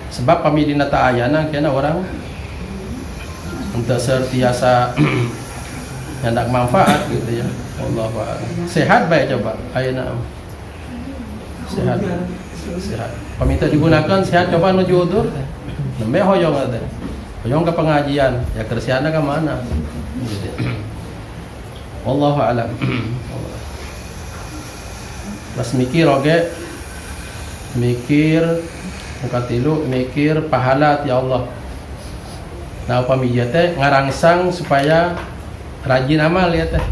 Sebab kami dina ta ayana kena orang untuk sertiasa hendak manfaat gitu ya. Allah sehat baik coba ayeuna sehat kami teh digunakan sehat coba nuju udur nembe hoyong teh hoyong ke pengajian ya kersiana ke mana gitu. Wallahu a'lam. Pas mikir oge mikir muka tilu mikir pahala ti Allah. Nah upami ieu teh ngarangsang supaya rajin amal ya teh.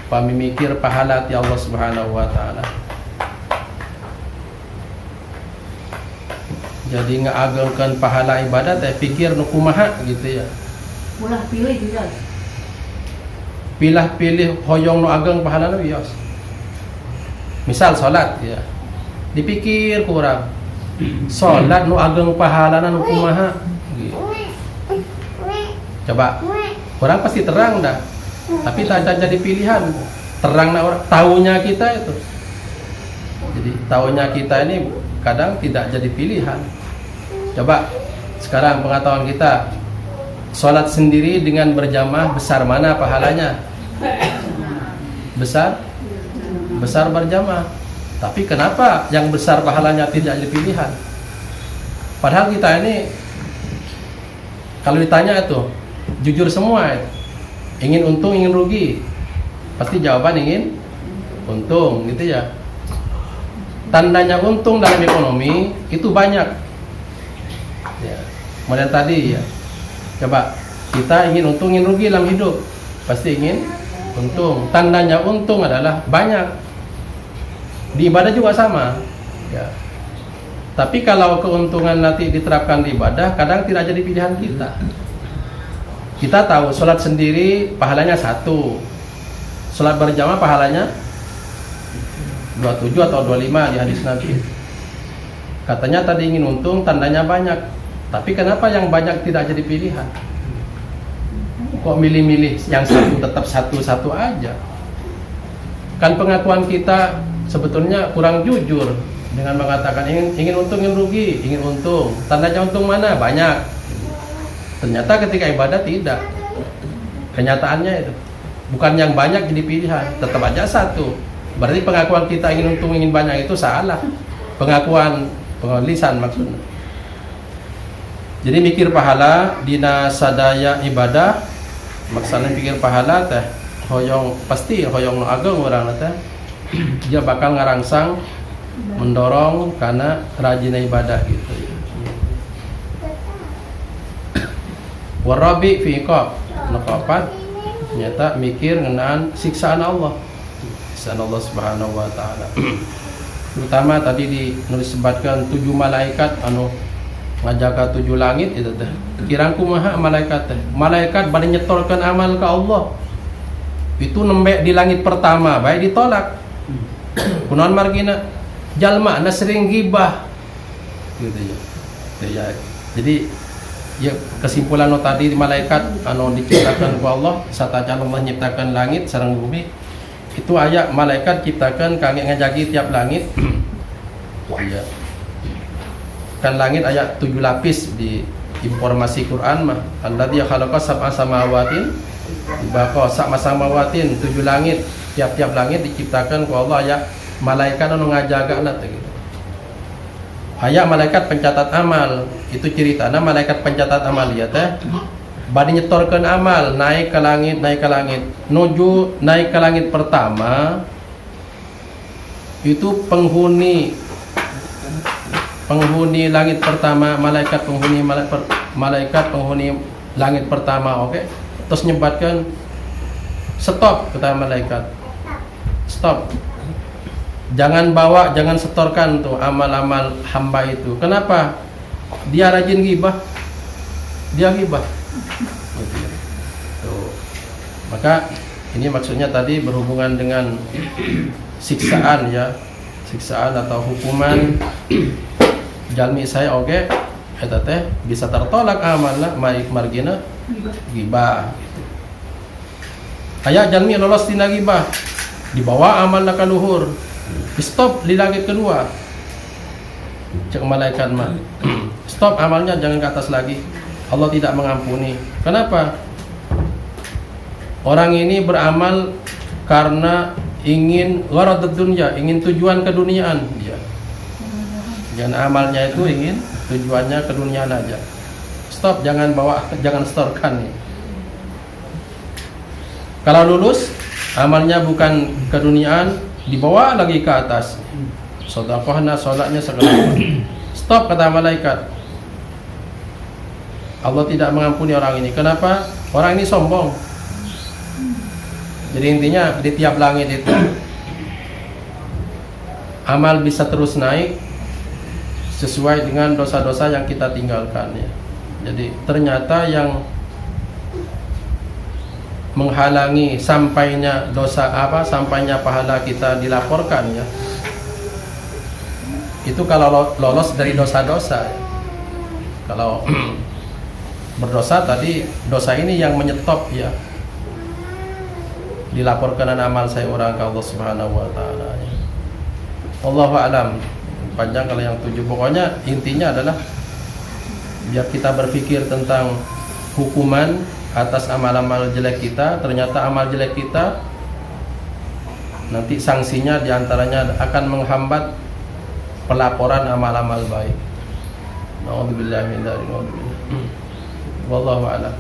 Upami mikir pahala ti Allah Subhanahu wa taala. Jadi ngaagengkeun pahala ibadah teh pikir nu kumaha gitu ya. Ulah pilih juga. Pilih hoyong nu ageng pahalana wios. Misal salat ya. Dipikir kurang. Salat nu ageng pahalana nu kumaha gitu. Coba orang pasti terang dah. Tapi tak jadi pilihan. Terangna orang taunya kita itu. Jadi taunya kita ini kadang tidak jadi pilihan. Coba sekarang pengetahuan kita salat sendiri dengan berjamaah besar mana pahalanya? Besar berjamaah. Tapi kenapa yang besar pahalanya tidak jadi pilihan? Padahal kita ini kalau ditanya itu jujur semua, ingin untung, ingin rugi, pasti jawaban ingin untung, gitu ya. Tandanya untung dalam ekonomi itu banyak. Ya, model tadi ya. Coba kita ingin untung, ingin rugi dalam hidup, pasti ingin untung. Tandanya untung adalah banyak. Di ibadah juga sama. Ya. Tapi kalau keuntungan nanti diterapkan di ibadah, kadang tidak jadi pilihan kita. Kita tahu sholat sendiri pahalanya 1, sholat berjamaah pahalanya 27 atau 25 di hadis Nabi. Katanya tadi ingin untung, tandanya banyak. Tapi kenapa yang banyak tidak jadi pilihan? Kok milih-milih yang satu tetap satu-satu aja? Kan pengakuan kita sebetulnya kurang jujur dengan mengatakan ingin untung, ingin rugi, ingin untung. Tandanya untung mana? Banyak. Ternyata ketika ibadah tidak. Kenyataannya itu bukan yang banyak jadi pilihan, tetap aja satu. Berarti pengakuan kita ingin untung, ingin banyak itu salah. Pengakuan lisan maksudnya. Jadi mikir pahala dina sadaya ibadah, maksudnya pikir pahala teh hoyong pasti hoyong nu ageng urang teh dia bakal ngarangsang mendorong karena rajin ibadah gitu. Warabi fi iqab, nakapat nyata mikir ngenaan siksaan Allah. Siksaan Allah Subhanahu wa taala. Terutama tadi nulis sebatkan 7 malaikat anu ngajaga 7 langit itu teh. Kirang kumaha malaikat teh. Malaikat bade nyetorkeun amal ka Allah. Itu nembe di langit pertama bae ditolak. Kunaon margina? Jalma na sering gibah. Gitu ya. Ya. Jadi ya kesimpulan tadi malaikat anu diciptakan ku Allah satajan Allah nyiptakan langit sareng bumi itu aya malaikat ciptakan kangge ngajagi tiap langit. Ya. Kan langit aya 7 lapis di informasi Quran mah alladzi khalaqa sab'a samawatin baqa sab'a samawatin 7 langit tiap-tiap langit diciptakan ku Allah aya malaikat anu ngajagana teh gitu. Aya malaikat pencatat amal, itu ceritana malaikat pencatat amal ya teh bade nyetorkeun amal naik ke langit, nuju naik ke langit pertama itu penghuni langit pertama, malaikat penghuni langit pertama, oke. Terus nyebatkan stop kata malaikat. Stop. Jangan bawa, jangan setorkan tuh amal-amal hamba itu. Kenapa? Dia rajin ghibah. Dia ghibah. Tuh. Maka ini maksudnya tadi berhubungan dengan siksaan ya. Siksaan atau hukuman jalmi saya oke eta teh bisa tertolak amalna margina ghibah gitu. Aya jalmi lolos tina ghibah dibawa amalna ka luhur. Stop di langit kedua. Cek malaikat mah. Stop amalnya jangan ke atas lagi. Allah tidak mengampuni. Kenapa? Orang ini beramal karena ingin gharadud dunya, ingin tujuan keduniaan dia. Jangan amalnya itu ingin tujuannya keduniaan aja. Stop, jangan bawa, jangan setorkan. Kalau lulus amalnya bukan keduniaan, dibawa lagi ke atas. Sedekahna, salatnya segala. Stop kata malaikat. Allah tidak mengampuni orang ini. Kenapa? Orang ini sombong. Jadi intinya di tiap langit itu amal bisa terus naik sesuai dengan dosa-dosa yang kita tinggalkan ya. Jadi ternyata yang menghalangi sampainya sampainya pahala kita dilaporkan ya. Itu kalau lolos dari dosa-dosa. Kalau berdosa tadi dosa ini yang menyetop ya. Dilaporkan amal saya orang ke Allah Subhanahu wa taala. Ya. Wallahu a'lam. Panjang kalau yang 7 pokoknya intinya adalah biar kita berpikir tentang hukuman atas amal-amal jelek kita. Ternyata amal jelek kita nanti sanksinya diantaranya akan menghambat pelaporan amal-amal baik. Nauzubillahi min dzalik. Wallahu a'lam.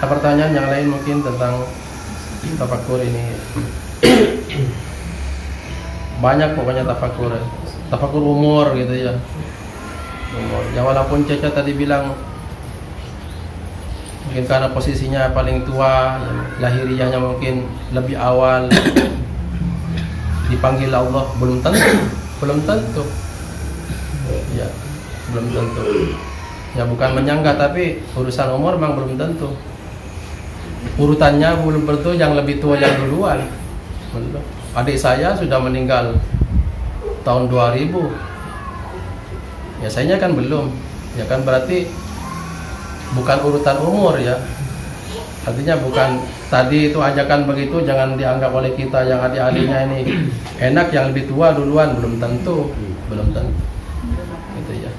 Ada pertanyaan yang lain mungkin tentang tafakur ini? Banyak pokoknya tafakur umur gitu ya. Umur. Ya walaupun Caca tadi bilang mungkin karena posisinya paling tua, lahiriahnya mungkin lebih awal dipanggil Allah, belum tentu. Ya, belum tentu. Ya bukan menyangka tapi urusan umur memang belum tentu. Urutannya belum tentu yang lebih tua yang duluan. Adik saya sudah meninggal tahun 2000. Ya sayanya kan belum. Ya kan berarti bukan urutan umur ya. Artinya bukan tadi itu ajakan begitu jangan dianggap oleh kita yang adik-adiknya ini enak yang lebih tua duluan, belum tentu. Gitu ya.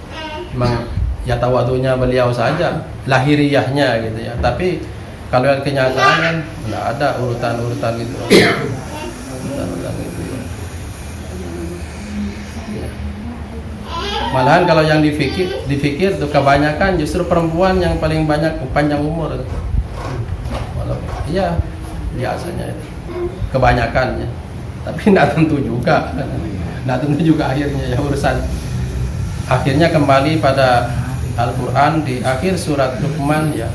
Memang ya tawadunya beliau saja, lahiriahnya gitu ya. Tapi Kalau yang kenyataan kan nggak ada urutan-urutan gitu. Urutan-urutan gitu. Ya. Malahan kalau yang difikir tuh kebanyakan justru perempuan yang paling banyak panjang umur. Iya, biasanya itu. Kebanyakannya. Tapi tidak tentu juga. Tidak tentu juga akhirnya ya urusan. Akhirnya kembali pada Al-Quran di akhir surat Luqman ya,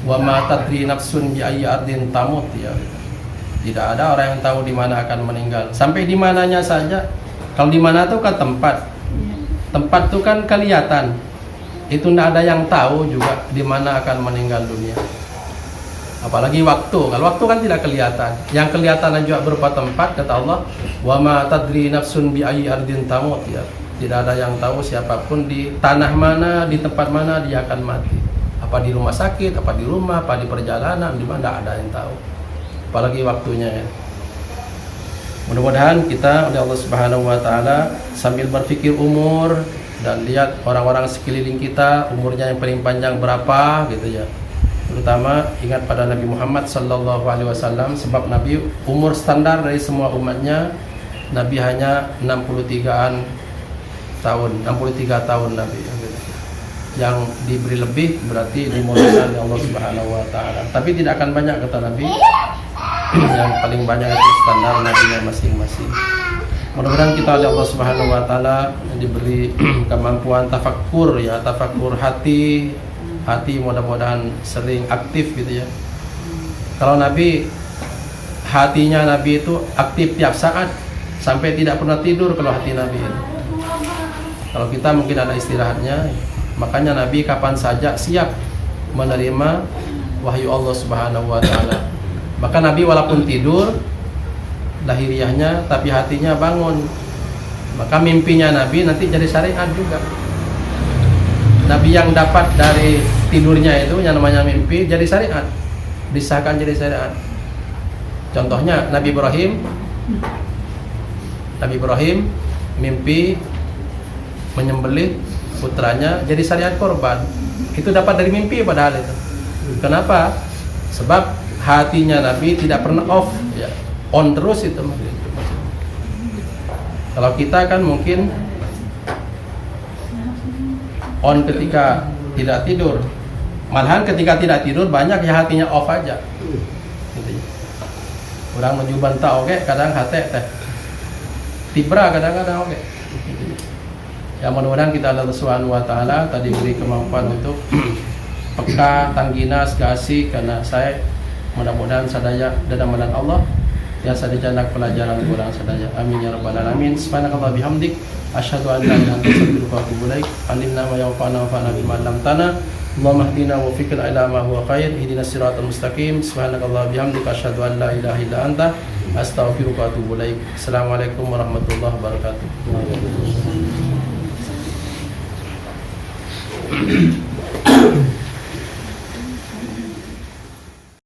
wa ma tadri nafsun bi ayyi ardin tamut ya. Tidak ada orang yang tahu di mana akan meninggal. Sampai di mananya saja. Kalau di mana itu kan tempat. Tempat itu kan kelihatan. Itu tidak ada yang tahu juga di mana akan meninggal dunia. Apalagi waktu. Kalau waktu kan tidak kelihatan. Yang kelihatan juga berupa tempat, kata Allah, wa ma tadri nafsun bi ayyi ardin tamut ya. Tidak ada yang tahu siapapun di tanah mana, di tempat mana dia akan mati. Apa di rumah sakit, apa di rumah, apa di perjalanan, di mana tidak ada yang tahu. Apalagi waktunya ya. Mudah-mudahan kita oleh Allah Subhanahu wa taala sambil berpikir umur dan lihat orang-orang sekeliling kita umurnya yang paling panjang berapa gitu ya. Terutama ingat pada Nabi Muhammad sallallahu alaihi wasallam, sebab Nabi umur standar dari semua umatnya, Nabi hanya 63 tahun Nabi. Yang diberi lebih berarti dimudahkan oleh Allah Subhanahu wa taala. Tapi tidak akan banyak kata Nabi. Yang paling banyak itu standar nabinya masing-masing. Mudah-mudahan kita oleh Allah Subhanahu wa taala diberi kemampuan tafakkur ya, tafakkur hati mudah-mudahan sering aktif gitu ya. Kalau Nabi, hatinya Nabi itu aktif tiap saat sampai tidak pernah tidur kalau hati Nabi itu. Kalau kita mungkin ada istirahatnya, makanya Nabi kapan saja siap menerima wahyu Allah Subhanahu wa taala. Bahkan Nabi walaupun tidur lahiriahnya tapi hatinya bangun. Maka mimpinya Nabi nanti jadi syariat juga. Nabi yang dapat dari tidurnya itu yang namanya mimpi jadi syariat. Disahkan jadi syariat. Contohnya Nabi Ibrahim mimpi menyembelih putranya jadi syariat korban. Itu dapat dari mimpi padahal itu. Kenapa? Sebab hatinya Nabi tidak pernah off ya. On terus itu. Kalau kita kan mungkin on ketika tidak tidur. Malahan ketika tidak tidur banyak ya hatinya off aja. Gitu ya. Orang menuju bantau oke, kadang hati teh. Tibra kadang-kadang oke. Ya mudah-mudahan kita Allah Subhanahu wa taala tadi beri kemampuan untuk peka, tangginas, gasih karena saya mudah-mudahan sadaya dadamanan Allah yang sadaya pelajaran kurang sadaya. Amin ya rabbal alamin. Subhanakallah bihamdik asyhadu an la ilaha illa anta astaghfiruka wa atubu ilaik. Alimna wa yanfa'na wa fa'na bima 'allamtana. Allahumma hdina wa fikir ila ma huwa khair. Ihdinas siratal mustaqim. Subhanakallah bihamdika asyhadu an la ilaha illa anta astaghfiruka wa atubu ilaik. Assalamualaikum warahmatullahi wabarakatuh.